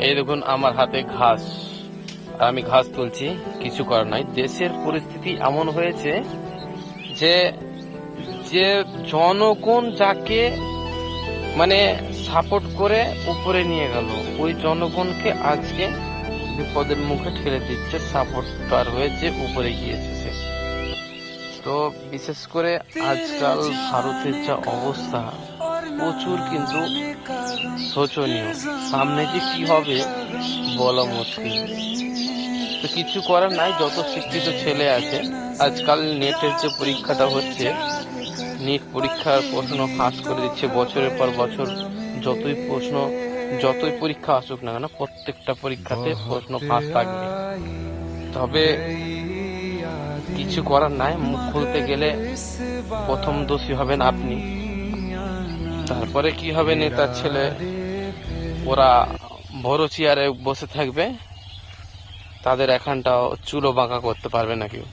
এই দেখুন আমার হাতে ঘাস, আমি ঘাস তুলছি। কিছু করার নাই, দেশের পরিস্থিতি এমন হয়েছে যে যে জনগণ যাকে মানে সাপোর্ট করে উপরে নিয়ে গেল, ওই জনগণকে আজকে বিপদের মুখে ঠেলে দিচ্ছে সাপোর্টার হয়ে যে উপরে গিয়েছে সে। তো বিশেষ করে আজকাল ভারতের যা অবস্থা প্রচুর কিন্তু শোচনীয়। সামনে যে কি হবে বলা মুশকিল। তো কিছু করার নাই, যত শিক্ষিত ছেলে আছে আজকাল নেটের যে পরীক্ষাটা হচ্ছে, নিট পরীক্ষার প্রশ্ন ফাঁস করে দিচ্ছে বছরের পর বছর। যতই পরীক্ষা আসুক না কেন, প্রত্যেকটা পরীক্ষাতে প্রশ্ন ফাঁস থাকবে। তবে কিছু করার নাই, মুখ খুলতে গেলে প্রথম দোষী হবেন আপনি, তারপরে কি হবে নেতার ছেলে, ওরা বড় চেয়ারে বসে থাকবে, তাদের এখানটাও চুলো বাঁকা করতে পারবে না কেউ।